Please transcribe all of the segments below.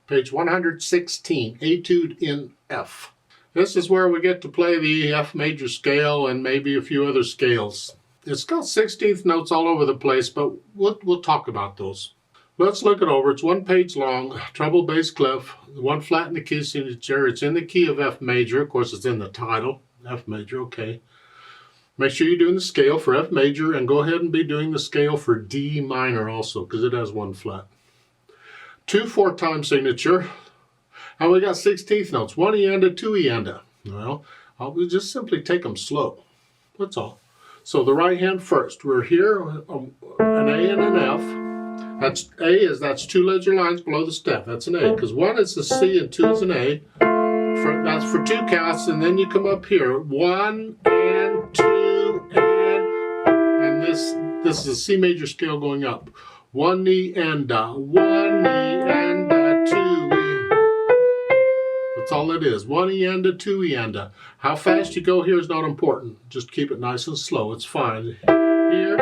Page 116, Etude in F. This is where we get to play the F major scale and maybe a few other scales. It's got 16th notes all over the place, but we'll talk about those. Let's look it over. It's one page long, treble, bass, clef, one flat in the key signature. It's in the key of F major. Of course, it's in the title, F major, okay. Make sure you're doing the scale for F major, and go ahead and be doing the scale for D minor also, because it has one flat. 2 4-time signature, and we got 16th notes, 1 eanda, 2 eanda. Well, we'll just simply take them slow. That's all. So the right hand first. We're here, an A and an F. That's A that's 2 ledger lines below the step. That's an A, because 1 is a C and 2 is an A. That's for 2 counts, and then you come up here. 1 and 2 and this is a C major scale going up. 1 eanda, 1 eanda, 2 e. That's all it is. 1 eanda, 2 eanda. How fast you go here is not important. Just keep it nice and slow. It's fine. Here.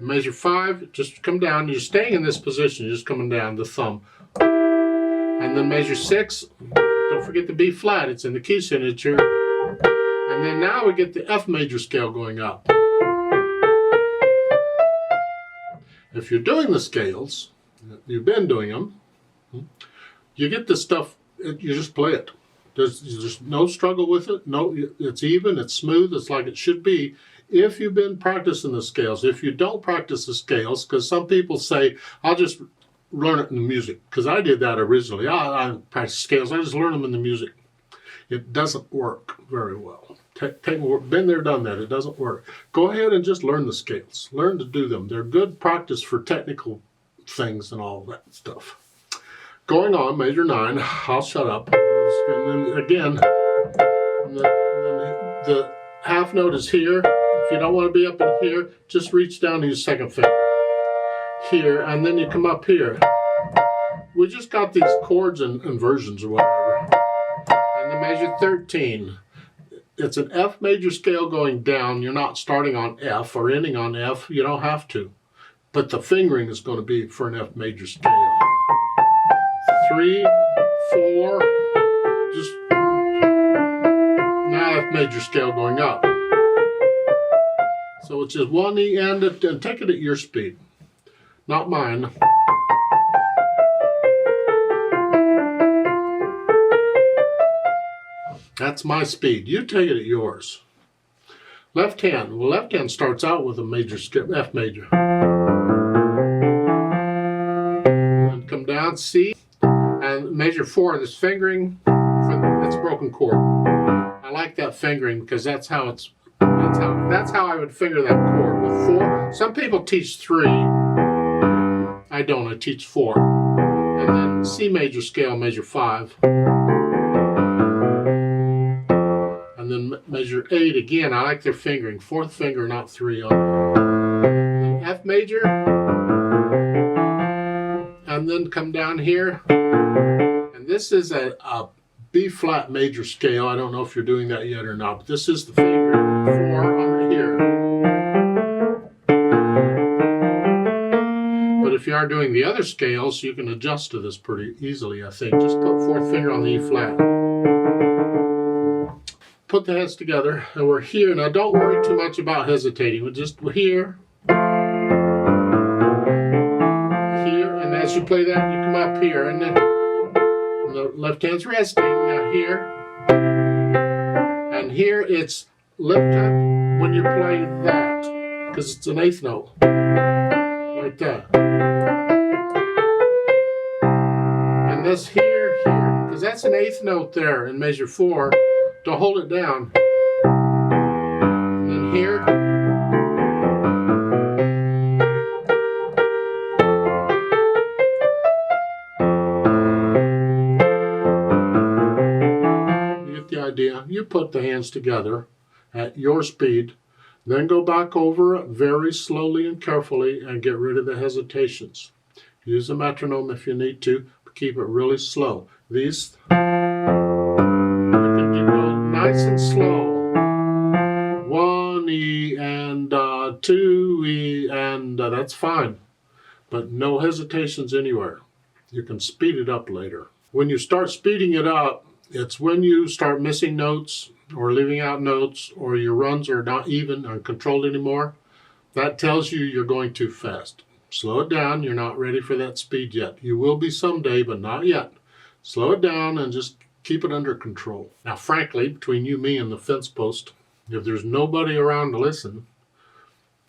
Measure 5. Just come down. You're staying in this position. You're just coming down the thumb. And then measure 6. Don't forget the B flat. It's in the key signature. And then now we get the F major scale going up. If you're doing the scales, you've been doing them, you get this stuff, you just play it. There's no struggle with it. No, it's even, it's smooth, it's like it should be. If you've been practicing the scales, if you don't practice the scales, because some people say, I'll just learn it in the music, because I did that originally. I practice scales, I just learn them in the music. It doesn't work very well. Been there, done that. It doesn't work. Go ahead and just learn the scales. Learn to do them. They're good practice for technical things and all that stuff. Going on, measure 9. I'll shut up. And then again, the half note is here. If you don't want to be up in here, just reach down to your second finger. Here, and then you come up here. We just got these chords and inversions or whatever. And then measure 13. It's an F major scale going down. You're not starting on F or ending on F. You don't have to. But the fingering is going to be for an F major scale. 3, 4, just now F major scale going up. So it's just 1 eanda, and take it at your speed, not mine. That's my speed. You take it at yours. Left hand. Well, left hand starts out with a major scale, F major. And come down, C. And measure 4, this fingering, that's a broken chord. I like that fingering because that's how I would finger that chord with 4. Some people teach 3. I don't, I teach 4. And then C major scale, measure 5. And then measure 8 again. I like their fingering. 4th finger, not 3 on the F major. And then come down here. And this is a B flat major scale. I don't know if you're doing that yet or not, but this is the finger 4 on here. But if you are doing the other scales, you can adjust to this pretty easily, I think. Just put 4th finger on the E flat. Put the hands together, and we're here. Now don't worry too much about hesitating. We're here. Here, and as you play that, you come up here, and then the left hand's resting. Now here. And here it's lift up when you play that, because it's an 8th note. Like that. And this here, because that's an 8th note there in measure 4. To hold it down. And then here. You get the idea. You put the hands together at your speed, then go back over it very slowly and carefully and get rid of the hesitations. Use a metronome if you need to, but keep it really slow. These nice and slow. 1 E and 2 E and that's fine. but no hesitations anywhere. You can speed it up later. When you start speeding it up, it's when you start missing notes or leaving out notes, or your runs are not even or controlled anymore. That tells you you're going too fast. Slow it down. You're not ready for that speed yet. You will be someday, but not yet. Slow it down and just keep it under control. Now, frankly, between you, me, and the fence post, if there's nobody around to listen,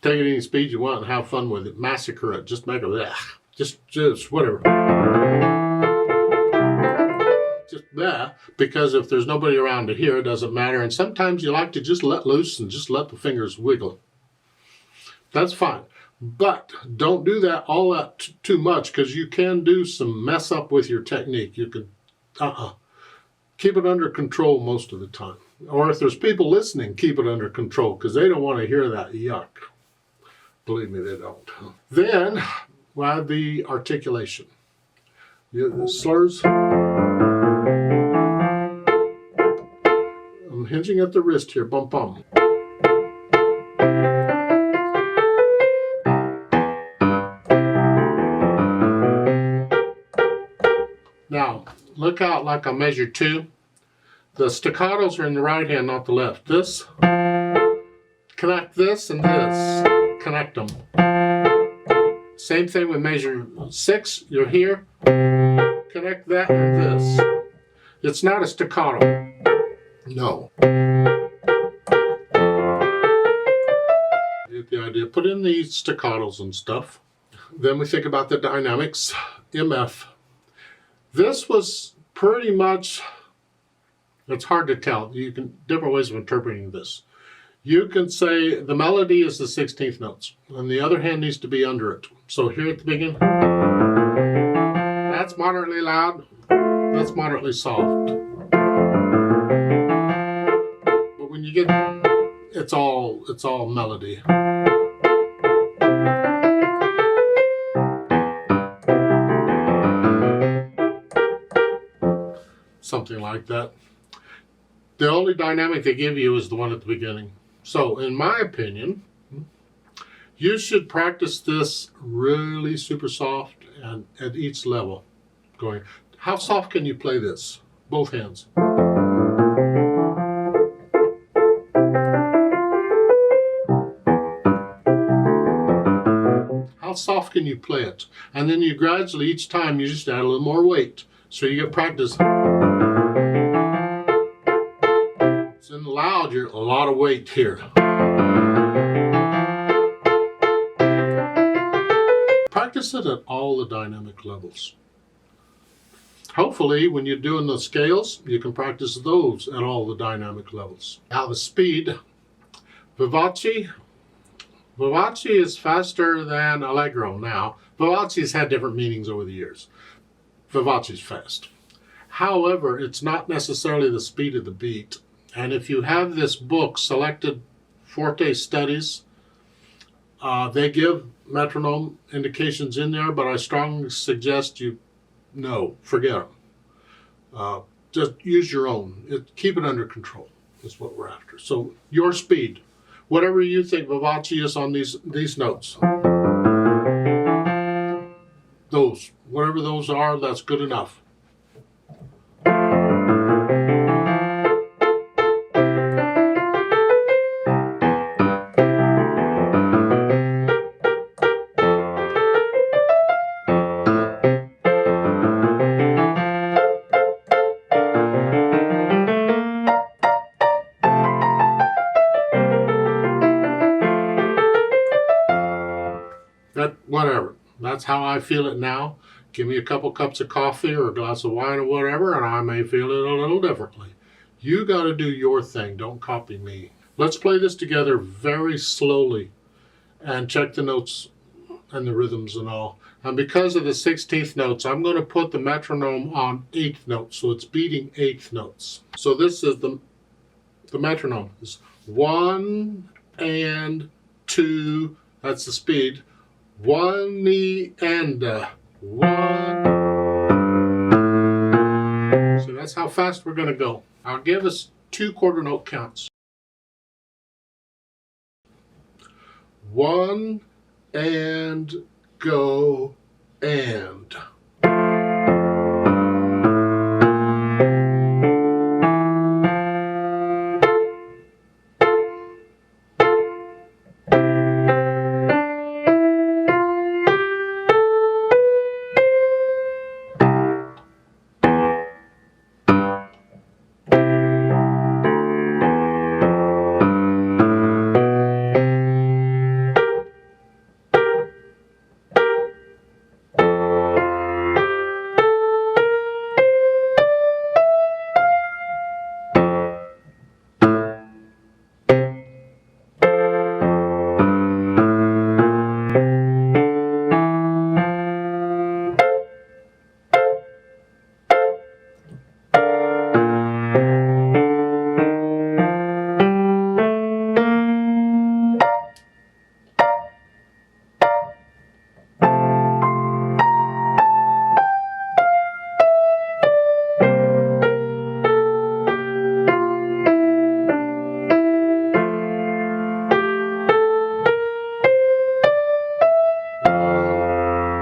take it any speed you want and have fun with it. Massacre it. Just make it bleh. Just whatever. Just bleh. Because if there's nobody around to hear, it doesn't matter. And sometimes you like to just let loose and just let the fingers wiggle. That's fine. But don't do that too much, because you can do some mess up with your technique. You could keep it under control most of the time. Or if there's people listening, keep it under control, because they don't want to hear that yuck. Believe me, they don't. Then we'll have the articulation. The slurs. I'm hinging at the wrist here. Bum bum. Now, look out like on measure 2. The staccatos are in the right hand, not the left. This, connect this and this. Connect them. Same thing with measure 6. You're here. Connect that and this. It's not a staccato. No. You get the idea. Put in the staccatos and stuff. Then we think about the dynamics. MF. This was pretty much, it's hard to tell. You can, different ways of interpreting this. You can say the melody is the 16th notes, and the other hand needs to be under it. So here at the beginning, that's moderately loud, that's moderately soft. But when you get, it's all melody. Something like that. The only dynamic they give you is the one at the beginning. So, in my opinion, you should practice this really super soft and at each level. Going, how soft can you play this? Both hands. How soft can you play it? And then you gradually, each time, you just add a little more weight. So you get practice. It's in loud, you're a lot of weight here. Practice it at all the dynamic levels. Hopefully, when you're doing the scales, you can practice those at all the dynamic levels. Now the speed. Vivace. Vivace is faster than Allegro now. Vivace has had different meanings over the years. Vivace is fast. However, it's not necessarily the speed of the beat. And if you have this book, Selected Forte Studies, they give metronome indications in there, but I strongly suggest forget them. Just use your own. Keep it under control is what we're after. So your speed, whatever you think Vivace is on these notes. Those, whatever those are, that's good enough. Whatever. That's how I feel it now. Give me a couple cups of coffee or a glass of wine or whatever, and I may feel it a little differently. You got to do your thing. Don't copy me. Let's play this together very slowly and check the notes and the rhythms and all. And because of the 16th notes, I'm going to put the metronome on 8th notes, so it's beating 8th notes. So this is the metronome. It's 1 and 2. That's the speed. 1 and 1. So that's how fast we're going to go. I'll give us 2 quarter note counts. 1 and go, and.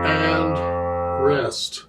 And rest.